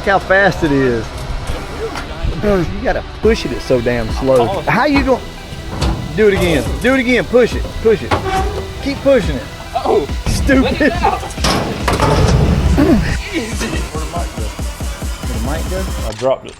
Look how fast it is. You gotta push it, it's so damn slow. How you gonna do it again? Do it again, push it, push it. Keep pushing it. Oh, stupid. Let it out. Easy. Where the mic go? I dropped it.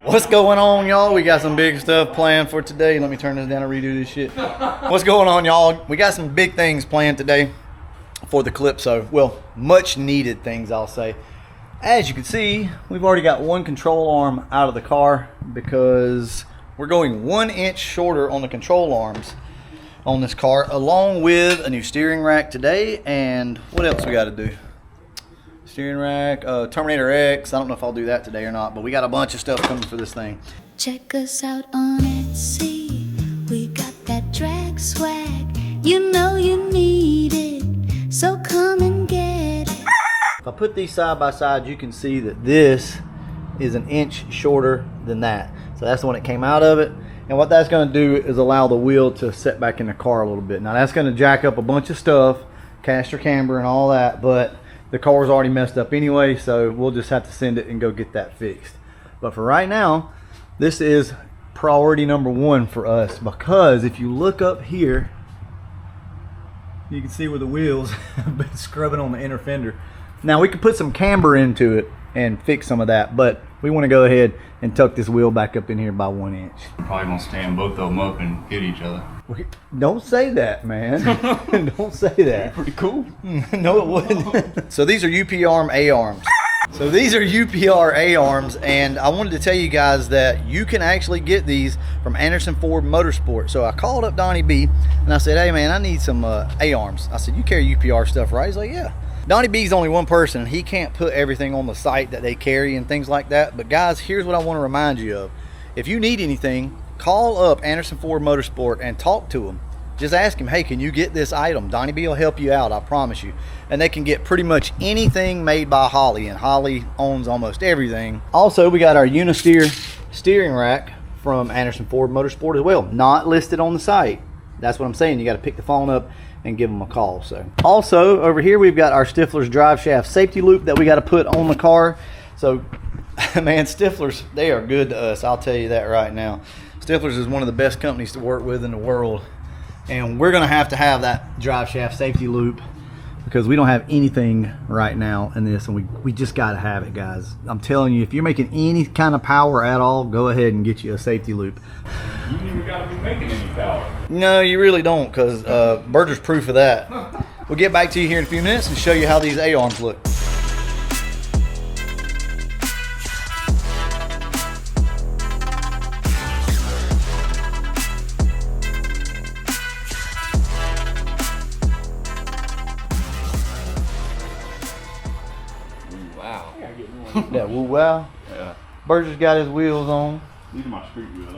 What's going on, y'all? We got some big stuff planned for today. Let me turn this down and redo this shit. What's going on, y'all? We got some big things planned today for the Calypso. Well, much needed things, I'll say. As you can see, we've already got one control arm out of the car because we're going 1 inch shorter on the control arms on this car, along with a new steering rack today. And what else we got to do? Steering rack, Terminator X. I don't know if I'll do that today or not, but we got a bunch of stuff coming for this thing. Check us out on Etsy. We got that drag swag. You know you need it, so come and get it. If I put these side by side, you can see that this is 1 inch shorter than that. So that's the one that came out of it. And what that's going to do is allow the wheel to set back in the car a little bit. Now that's going to jack up a bunch of stuff, caster camber and all that, but the car's already messed up anyway, so we'll just have to send it and go get that fixed. But for right now, this is priority number one for us, because if you look up here, you can see where the wheels have been scrubbing on the inner fender. Now we could put some camber into it and fix some of that, but we want to go ahead and tuck this wheel back up in here by 1 inch. Probably gonna stand both of them up and hit each other. Don't say that, man. Don't say that. Pretty cool. No, it wouldn't. So these are UP-arm A-arms. So these are UPR A-arms, and I wanted to tell you guys that you can actually get these from Anderson Ford Motorsport. So I called up Donnie B and I said, hey man, I need some A-arms. I said, you carry UPR stuff, right? He's like, yeah. Donnie B's only one person, and he can't put everything on the site that they carry and things like that. But guys, here's what I want to remind you of. If you need anything, call up Anderson Ford Motorsport and talk to them. Just ask him, hey, can you get this item? Donnie B will help you out, I promise you. And they can get pretty much anything made by Holley, and Holley owns almost everything. Also, we got our Unisteer steering rack from Anderson Ford Motorsport as well. Not listed on the site. That's what I'm saying. You got to pick the phone up and give them a call. So also over here we've got our Stifler's drive shaft safety loop that we got to put on the car. So man, Stifler's, they are good to us, I'll tell you that right now. Stifler's is one of the best companies to work with in the world, and we're gonna have to have that drive shaft safety loop because we don't have anything right now in this, and we just got to have it, guys. I'm telling you, if you're making any kind of power at all, go ahead and get you a safety loop. You ain't even gotta be making any power. No, you really don't, because Berger's proof of that. We'll get back to you here in a few minutes and show you how these A-arms look. Wow. Yeah, woo wow. Yeah. Berger's got his wheels on. These are my street wheels.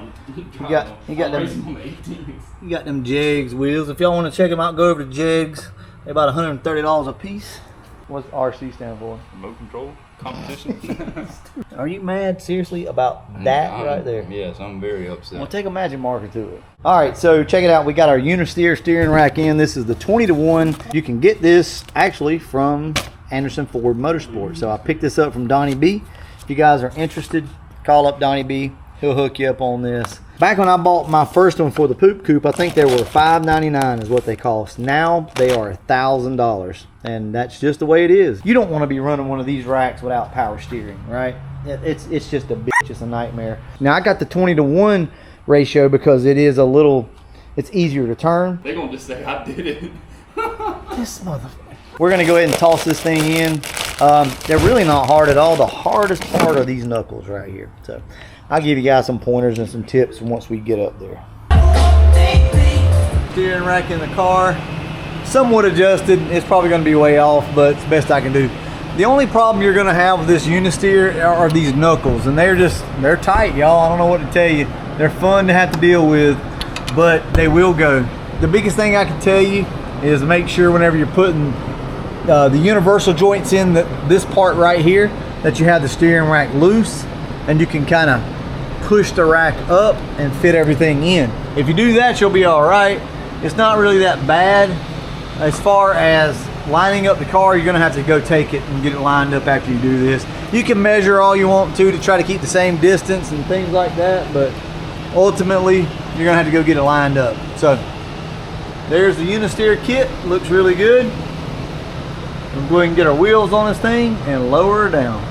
You got them Jegs wheels. If y'all want to check them out, go over to Jegs. They're about $130 a piece. What's RC stand for? Remote control competition. Are you mad seriously about that right there? Yes, I'm very upset. Well, take a magic marker to it. All right, so check it out. We got our Unisteer steering rack in. This is the 20-to-1. You can get this actually from Anderson Ford Motorsport. So I picked this up from Donnie B. If you guys are interested, call up Donnie B. He'll hook you up on this. Back when I bought my first one for the Poop Coupe, I think they were $5.99 is what they cost. Now they are $1,000, and that's just the way it is. You don't want to be running one of these racks without power steering, right? It's just a bitch. It's a nightmare. Now I got the 20-to-1 ratio because it is it's easier to turn. They're gonna just say I did it. This motherfucker. We're gonna go ahead and toss this thing in. They're really not hard at all. The hardest part are these knuckles right here. So I'll give you guys some pointers and some tips once we get up there. Steering rack in the car, somewhat adjusted. It's probably gonna be way off, but it's the best I can do. The only problem you're gonna have with this Unisteer are these knuckles, and they're tight, y'all. I don't know what to tell you. They're fun to have to deal with, but they will go. The biggest thing I can tell you is make sure whenever you're putting the universal joints in this part right here, that you have the steering rack loose and you can kind of push the rack up and fit everything in. If you do that, you'll be all right. It's not really that bad. As far as lining up the car, you're gonna have to go take it and get it lined up after you do this. You can measure all you want to try to keep the same distance and things like that, but ultimately you're gonna have to go get it lined up. So there's the Unisteer kit, looks really good. We'll go ahead and get our wheels on this thing and lower her down.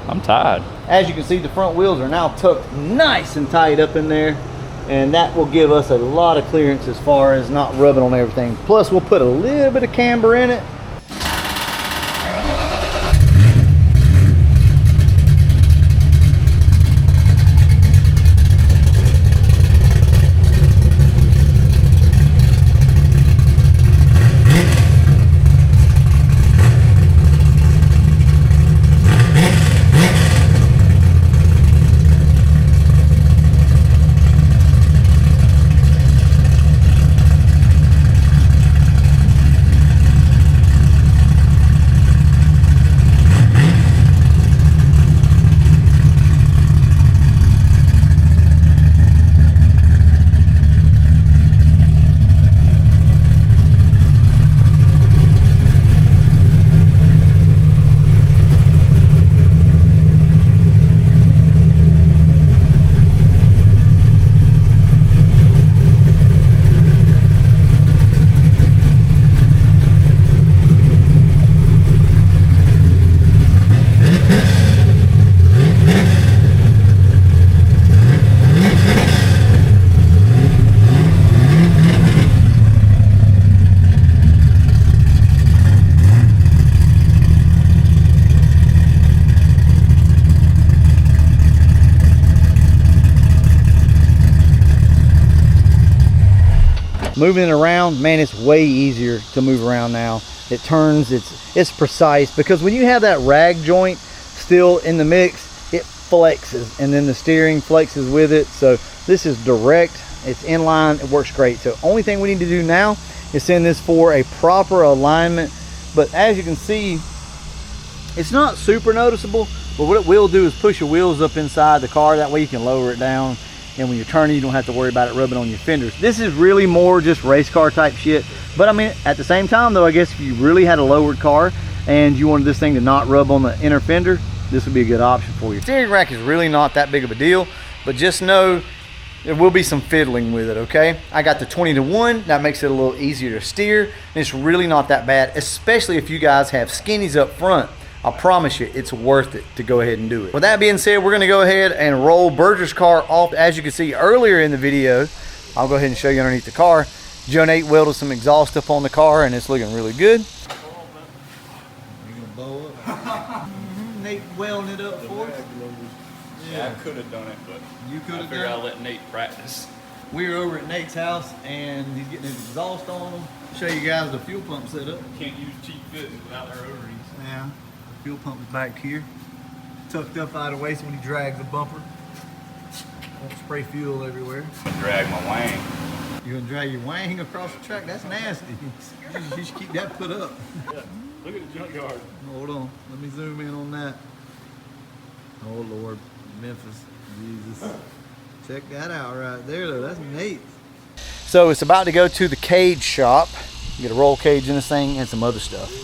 I'm tired. As you can see, the front wheels are now tucked nice and tight up in there, and that will give us a lot of clearance as far as not rubbing on everything. Plus, we'll put a little bit of camber in it. Moving it around, man, it's way easier to move around now. It turns, it's precise, because when you have that rag joint still in the mix, it flexes, and then the steering flexes with it. So this is direct, it's in line, it works great. So only thing we need to do now is send this for a proper alignment. But as you can see, it's not super noticeable, but what it will do is push your wheels up inside the car. That way you can lower it down, and when you're turning, you don't have to worry about it rubbing on your fenders. This is really more just race car type shit. But I mean, at the same time though, I guess if you really had a lowered car and you wanted this thing to not rub on the inner fender, this would be a good option for you. Steering rack is really not that big of a deal, but just know there will be some fiddling with it, okay? I got the 20-to-1, that makes it a little easier to steer, and it's really not that bad, especially if you guys have skinnies up front. I promise you, it's worth it to go ahead and do it. With that being said, we're gonna go ahead and roll Berger's car off. As you can see earlier in the video, I'll go ahead and show you underneath the car. Joe Nate welded some exhaust up on the car, and it's looking really good. You gonna blow up? Nate welding it up for us. Yeah, I could have done it, but You could have I figured done I'll let Nate practice. We were over at Nate's house, and he's getting his exhaust on him. Show you guys the fuel pump setup. Can't use cheap fitting without their O-rings. Yeah, fuel pump is back here, tucked up out of the way, so when you drag the bumper, won't spray fuel everywhere. Drag my wang. You're gonna drag your wang across the track? That's nasty. You should keep that put up. Yeah. Look at the junkyard. Hold on, let me zoom in on that. Oh Lord, Memphis, Jesus. Check that out right there though, that's Nate. So it's about to go to the cage shop. Get a roll cage in this thing and some other stuff.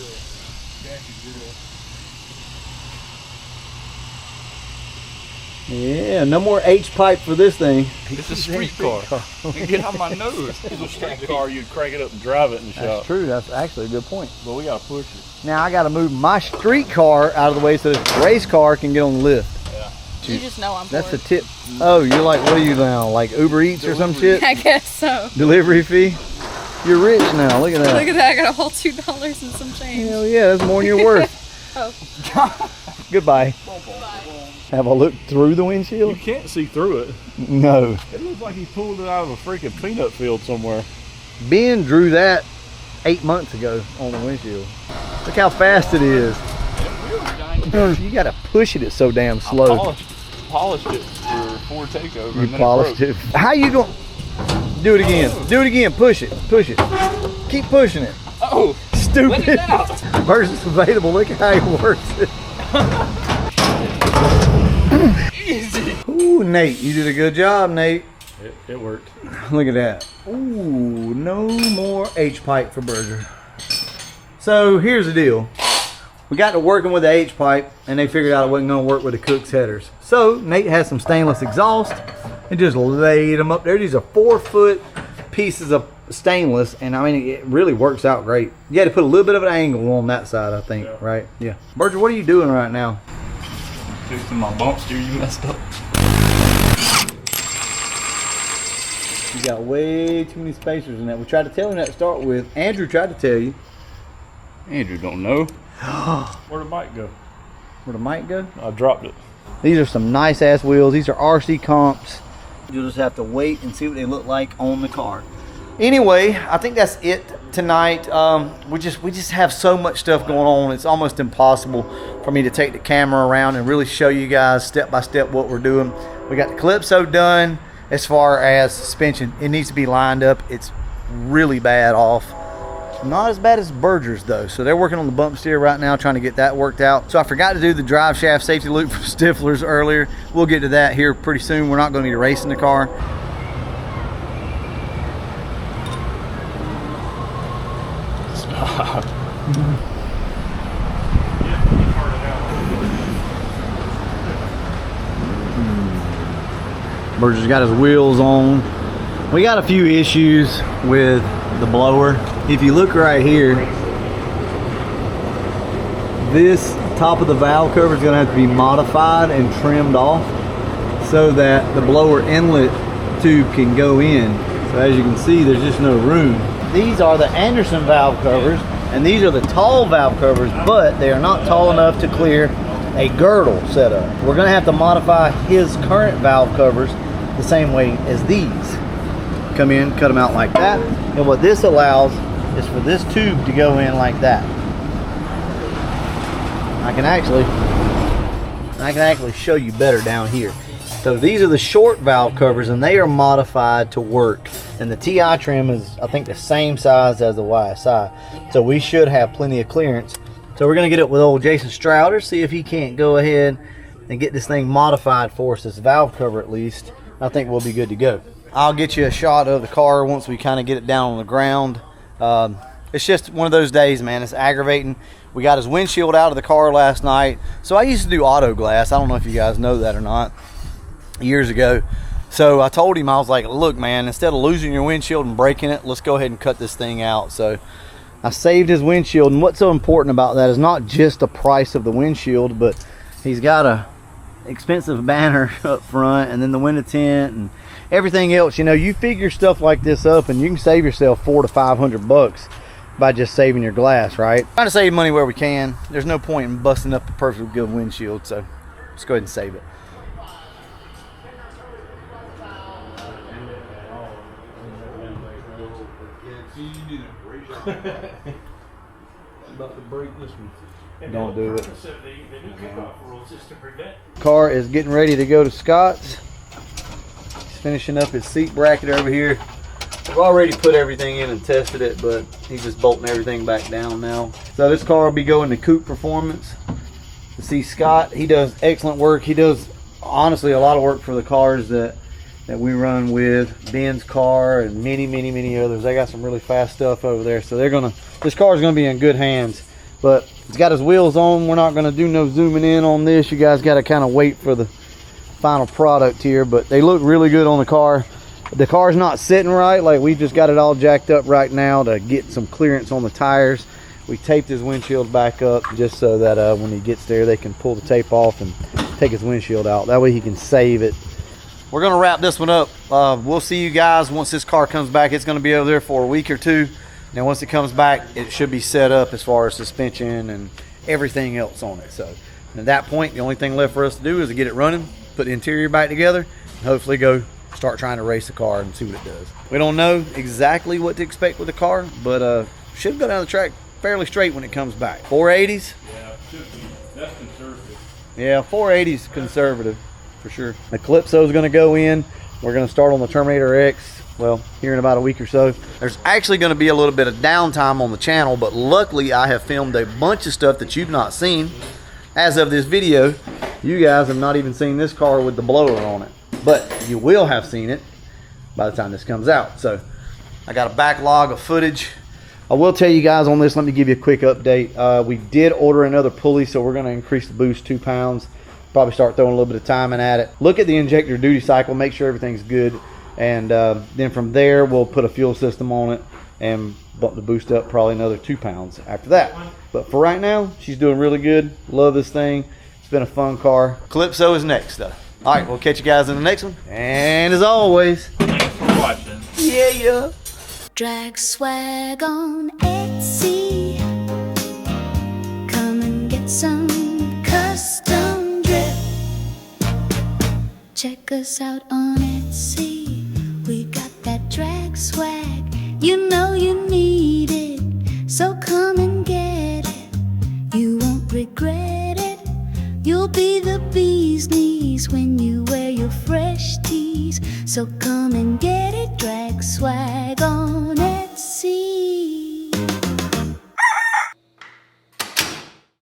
Yeah, no more H-pipe for this thing. It's a street car. Get out my nose. It's a street car, you'd crank it up and drive it in the shop. That's true, that's actually a good point. But we gotta push it. Now I gotta move my street car out of the way so this race car can get on the lift. You just know I'm That's poor. the tip. Oh, you're like, what are you now? Like Uber Eats or some shit? I guess so. Delivery fee? You're rich now, look at that. Look at that, I got a whole $2 and some change. Hell yeah, that's more than you're worth. Oh. Goodbye. Have I looked through the You windshield? can't see through it. No. It looks like he pulled it out of a freaking peanut field somewhere. Ben drew that 8 months ago on the windshield. Look how fast it is. You gotta push it, it's so damn slow. Polished it for Ford takeover. You and then polished it. it. How you going? Do it again. Do it again. Push it. Push it. Keep pushing it. Oh, Stupid. let it out. Versus available. Look at how he works it. Easy. Ooh, Nate, you did a good job, Nate. It worked. Look at that. Ooh, no more H-pipe for Berger. So here's the deal. We got to working with the H-pipe, and they figured out it wasn't going to work with the Cook's headers. So Nate has some stainless exhaust and just laid them up there. These are 4-foot pieces of stainless, and I mean, it really works out great. You had to put a little bit of an angle on that side, I think, yeah. right? Yeah. Berger, what are you doing right now? Fixing my bump steer, you messed up. You got way too many spacers in that. We tried to tell him that to start with. Andrew tried to tell you. Andrew don't know. Where'd the mic go? Where'd the mic go? I dropped it. These are some nice ass wheels. These are RC comps. You'll just have to wait and see what they look like on the car. Anyway, I think that's it tonight. We just have so much stuff going on. It's almost impossible for me to take the camera around and really show you guys step by step what we're doing. We got the Calypso done. As far as suspension, it needs to be lined up. It's really bad off. Not as bad as Berger's though. So they're working on the bump steer right now, trying to get that worked out. So I forgot to do the drive shaft safety loop for Stiflers earlier. We'll get to that here pretty soon. We're not going to be racing the car. Stop. Berger's got his wheels on. We got a few issues with the blower. If you look right here, this top of the valve cover is going to have to be modified and trimmed off so that the blower inlet tube can go in. So as you can see, there's just no room. These are the Anderson valve covers, and these are the tall valve covers, but they are not tall enough to clear a girdle setup. We're going to have to modify his current valve covers the same way as these. Come in, cut them out like that, and what this allows is for this tube to go in like that. I can actually show you better down here. So these are the short valve covers, and they are modified to work. And the TI trim is, I think, the same size as the YSI. So we should have plenty of clearance. So we're gonna get it with old Jason Strouder, see if he can't go ahead and get this thing modified for us, this valve cover at least. I think we'll be good to go. I'll get you a shot of the car once we kind of get it down on the ground. It's just one of those days, man. It's aggravating. We got his windshield out of the car last night. So I used to do auto glass. I don't know if you guys know that or not, years ago. So I told him, I was like, look, man, instead of losing your windshield and breaking it, let's go ahead and cut this thing out. So I saved his windshield. And what's so important about that is not just the price of the windshield, but he's got a expensive banner up front, and then the window tint and everything else. You know, you figure stuff like this up and you can save yourself $400 to $500 by just saving your glass, right? Trying to save money where we can. There's no point in busting up a perfectly good windshield, so let's go ahead and save it. About to break this one. Don't do it. Car is getting ready to go to Scott's. He's finishing up his seat bracket over here. We've already put everything in and tested it, but he's just bolting everything back down now. So this car will be going to Coupe Performance to see Scott. He does excellent work. He does, honestly, a lot of work for the cars that we run with. Ben's car and many others. They got some really fast stuff over there. So this car is gonna be in good hands. But it's got his wheels on. We're not gonna do no zooming in on this. You guys gotta kind of wait for the final product here, but they look really good on the car. The car's not sitting right. Like, we just got it all jacked up right now to get some clearance on the tires. We taped his windshield back up just so that when he gets there, they can pull the tape off and take his windshield out. That way he can save it. We're gonna wrap this one up. We'll see you guys once this car comes back. It's gonna be over there for a week or two. Now once it comes back, it should be set up as far as suspension and everything else on it. So at that point, the only thing left for us to do is to get it running, put the interior back together, and hopefully go start trying to race the car and see what it does. We don't know exactly what to expect with the car, but should go down the track fairly straight when it comes back. 480s? Yeah, should be. That's conservative. Yeah, 480s conservative. for sure. The Calypso is going to go in. We're going to start on the Terminator X, well, here in about a week or so. There's actually going to be a little bit of downtime on the channel, but luckily I have filmed a bunch of stuff that you've not seen. As of this video, you guys have not even seen this car with the blower on it, but you will have seen it by the time this comes out. So I got a backlog of footage. I will tell you guys on this, let me give you a quick update. We did order another pulley, so we're going to increase the boost 2 pounds. Probably start throwing a little bit of timing at it. Look at the injector duty cycle, make sure everything's good, and then from there we'll put a fuel system on it and bump the boost up probably another 2 pounds after that. But for right now, she's doing really good. Love this thing. It's been a fun car. Calypso is next though. All right, we'll catch you guys in the next one. And as always, Thanks for watching. yeah. Drag swag on Etsy. Come and get some custom drip. Check us out on Etsy. We got that drag swag. You know you need it, so come and get it. You won't regret it. You'll be the bee's knees when you wear your fresh tees. So come and get it, drag swag on Etsy.